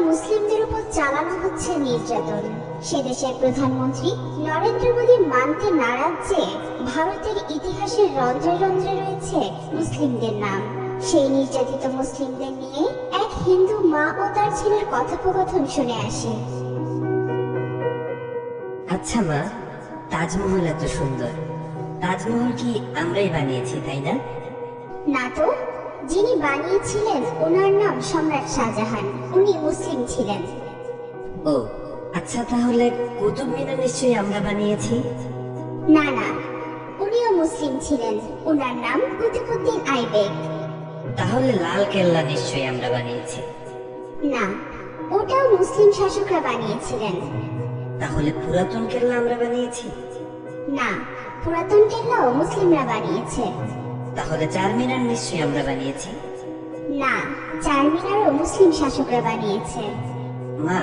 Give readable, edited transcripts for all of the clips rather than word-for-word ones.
মুসলিমদের উপর চালানো হচ্ছে নির্যাতন। সে দেশের প্রধানমন্ত্রী নরেন্দ্র মোদী মানতে নারাজ যে ভারতের ইতিহাসের রন্ধ্রে রন্ধ্রে রয়েছে মুসলিমদের নাম। সেই নির্যাতিত মুসলিমদের নিয়ে এক হিন্দু মা ও তার ছেলের কথোপকথন শুনে আসে। আচ্ছা মা, তাজমহল এত সুন্দর, তাজমহল কি আমরাই বানিয়েছি তাই না? না তো, যিনি বানিয়েছিলেন ওনার নাম সম্রাট শাহজাহান, উনি মুসলিম ছিলেন। ও আচ্ছা, তাহলে কুতুব মিনার নিশ্চয়ই আমরা বানিয়েছি? না না, উনিও মুসলিম ছিলেন, ওনার নাম কুতুবউদ্দিন আইবেক। তাহলে লাল কেল্লা নিশ্চয়ই আমরা বানিয়েছি? না, ওটাও মুসলিম শাসকরা বানিয়েছিলেন। তাহলে পুরাতন কেল্লা আমরা বানিয়েছি? না, পুরাতন কেল্লাও মুসলিমরা বানিয়েছে। তাহলে চারমিনার নিশ্চয়ই আমরা বানিয়েছি? না, চারমিনারও মুসলিম শাসকরা বানিয়েছে। মা,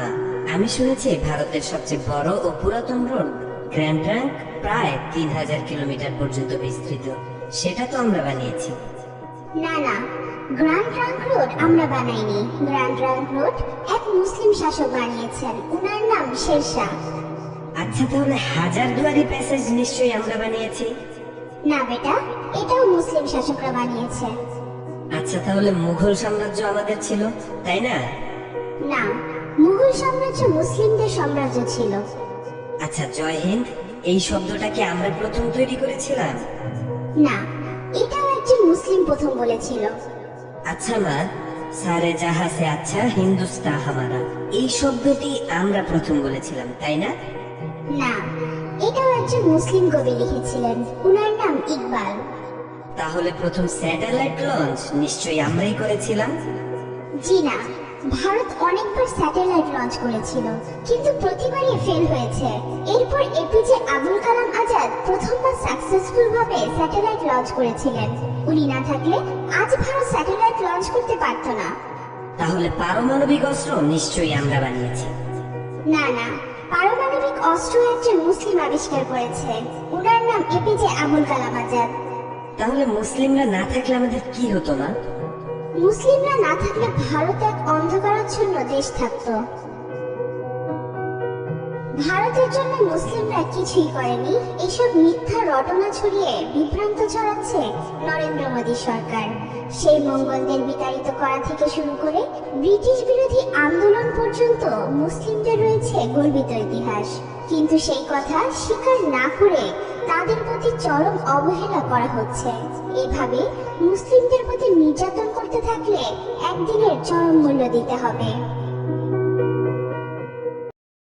আমি শুনেছি ভারতের সবচেয়ে বড় ও পুরাতন রোড গ্র্যান্ড ট্রাঙ্ক প্রায় 3000 কিলোমিটার পর্যন্ত বিস্তৃত, সেটা তো আমরা বানিয়েছি। না না, গ্র্যান্ড ট্রাঙ্ক রোড আমরা বানাইনি। গ্র্যান্ড ট্রাঙ্ক রোড এক মুসলিম শাসক বানিয়েছেন, ওনার নাম শেরশাহ। আচ্ছা, তাহলে হাজারদুয়ারি প্যাসেজ নিশ্চয়ই আমরা বানিয়েছি? না বেটা, এটাও মুসলিম শাসকরা বানিয়েছে। আচ্ছা, তাহলে মুঘল সাম্রাজ্য আমাদের ছিল তাই না? না, মুঘল সাম্রাজ্য মুসলিমদের সাম্রাজ্য ছিল। আচ্ছা, জয় হিন্দ এই শব্দটা কি আমরা প্রথম তৈরি করেছিলাম? না, এটাও একজন মুসলিম প্রথম বলেছিল। আচ্ছা মা, সারে জাহা সে আচ্ছা হিন্দুস্তান হামারা এই শব্দটি আমরা প্রথম বলেছিলাম তাই না? না, এটাও একজন মুসলিম কবি লিখেছিলেন, ওনার নাম ইকবাল। তাহলে প্রথম স্যাটেলাইট লঞ্চ নিশ্চয়ই আমরাই করেছিলাম? জি না, ভারত অনেকবার স্যাটেলাইট লঞ্চ করেছিল, কিন্তু প্রতিবারই ফেল হয়েছে। এরপর এপিজে আবুল কালাম আজাদ প্রথমবার সাকসেসফুল ভাবে স্যাটেলাইট লঞ্চ করেছিলেন। উনি না থাকলে আজ ভারত স্যাটেলাইট লঞ্চ করতে পারত না। তাহলে পারমাণবিক অস্ত্র নিশ্চয়ই আমরা বানিয়েছি? না না, পারমাণবিক অস্ত্র একজন মুসলিম আবিষ্কার করেছে, ওনার নাম এপিজে আবুল কালাম আজাদ। তাহলে মুসলিমরা না থাকলে আমাদের কি হতো না? মুসলিমরা না থাকলে ভারত এক অন্ধকারাচ্ছন্ন দেশ থাকতো। ভারতের জন্য মুসলিমরা কিছুই করেনি, এসব মিথ্যা রটনা ছড়িয়ে বিভ্রান্ত ছড়াচ্ছে নরেন্দ্র মোদী সরকার। সেই মঙ্গলদের বিতাড়িত করা থেকে শুরু করে ব্রিটিশ বিরোধী আন্দোলন পর্যন্ত মুসলিমদের রয়েছে গর্বিত ইতিহাস। কিন্তু সেই কথা স্বীকার না করে তাদের প্রতি চরম অবহেলা করা হচ্ছে। এভাবে মুসলিমদের প্রতি নির্যাতন করতে থাকলে একদিনের চরম মূল্য দিতে হবে।